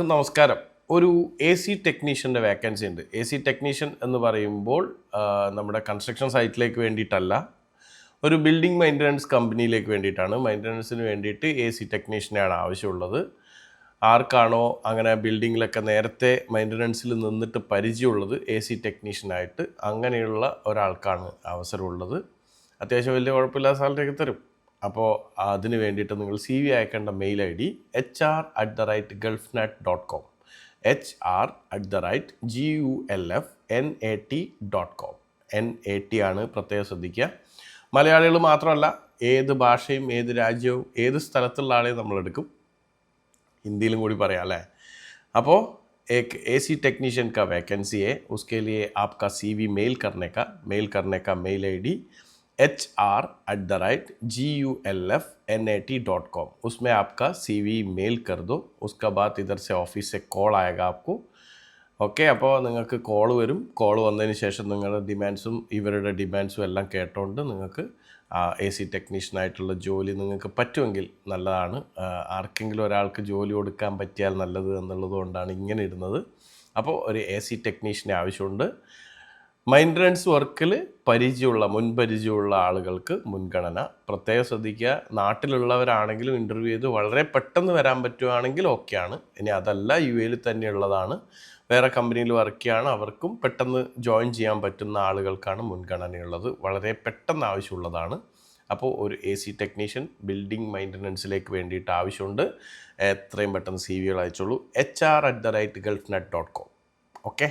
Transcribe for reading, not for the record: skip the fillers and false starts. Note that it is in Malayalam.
നമസ്കാരം. ഒരു എ സി ടെക്നീഷ്യൻ്റെ വേക്കൻസി ഉണ്ട്. എ സി ടെക്നീഷ്യൻ എന്ന് പറയുമ്പോൾ നമ്മുടെ കൺസ്ട്രക്ഷൻ സൈറ്റിലേക്ക് വേണ്ടിയിട്ടല്ല, ഒരു ബിൽഡിംഗ് മെയിൻ്റനൻസ് കമ്പനിയിലേക്ക് വേണ്ടിയിട്ടാണ്. മെയിൻ്റനൻസിന് വേണ്ടിയിട്ട് എ സി ടെക്നീഷ്യനെയാണ് ആവശ്യമുള്ളത്. ആർക്കാണോ അങ്ങനെ ബിൽഡിങ്ങിലൊക്കെ നേരത്തെ മെയിൻ്റനൻസിൽ നിന്നിട്ട് പരിചയമുള്ളത് എ സി ടെക്നീഷ്യനായിട്ട്, അങ്ങനെയുള്ള ഒരാൾക്കാണ് അവസരമുള്ളത്. അത്യാവശ്യം വലിയ കുഴപ്പമില്ലാത്ത സാലറിയൊക്കെ തരും. അപ്പോൾ അതിന് വേണ്ടിയിട്ട് നിങ്ങൾ CV അയക്കേണ്ട mail ID hr@gulfnat.com hr@gulfnat.com NAT ആണ്, പ്രത്യേകം ശ്രദ്ധിക്കുക. മലയാളികൾ മാത്രമല്ല, ഏത് ഭാഷയും ഏത് രാജ്യവും ഏത് സ്ഥലത്തുള്ള ആളെയും നമ്മളെടുക്കും. ഹിന്ദിയിലും കൂടി പറയാം അല്ലേ. അപ്പോൾ एक AC टेक्नीशियन का वैकेंसी है, उसके लिए आपका CV मेल करने का मेल ID hr@gulfnat.com उसमें आपका CV मेल कर दो. उसका बाद इधर से ऑफिस से कॉल आएगा आपको. ഓക്കെ, അപ്പോൾ നിങ്ങൾക്ക് കോൾ വരും. കോൾ വന്നതിന് ശേഷം നിങ്ങളുടെ ഡിമാൻഡ്സും ഇവരുടെ ഡിമാൻഡ്സും എല്ലാം കേട്ടോണ്ട് നിങ്ങൾക്ക് AC ടെക്നീഷ്യനായിട്ടുള്ള ജോലി നിങ്ങൾക്ക് പറ്റുമെങ്കിൽ നല്ലതാണ്. ആർക്കെങ്കിലും ഒരാൾക്ക് ജോലി കൊടുക്കാൻ പറ്റിയാൽ നല്ലത് എന്നുള്ളത് കൊണ്ടാണ് ഇങ്ങനെ ഇടുന്നത്. അപ്പോൾ ഒരു AC ടെക്നീഷ്യനെ ആവശ്യമുണ്ട്. മെയിൻ്റനൻസ് വർക്കിൽ മുൻപരിചയമുള്ള ആളുകൾക്ക് മുൻഗണന. പ്രത്യേകം ശ്രദ്ധിക്കുക. നാട്ടിലുള്ളവരാണെങ്കിലും ഇൻ്റർവ്യൂ ചെയ്ത് വളരെ പെട്ടെന്ന് വരാൻ പറ്റുകയാണെങ്കിൽ ഓക്കെയാണ്. ഇനി അതല്ല, UAE തന്നെയുള്ളതാണ്, വേറെ കമ്പനിയിൽ വർക്ക് ചെയ്യുകയാണ്, അവർക്കും പെട്ടെന്ന് ജോയിൻ ചെയ്യാൻ പറ്റുന്ന ആളുകൾക്കാണ് മുൻഗണനയുള്ളത്. വളരെ പെട്ടെന്ന് ആവശ്യമുള്ളതാണ്. അപ്പോൾ ഒരു AC ടെക്നീഷ്യൻ ബിൽഡിംഗ് മെയിൻ്റനൻസിലേക്ക് വേണ്ടിയിട്ട് ആവശ്യമുണ്ട്. എത്രയും പെട്ടെന്ന് CV അയച്ചോളൂ. hr@gulfnat.com. ഓക്കെ.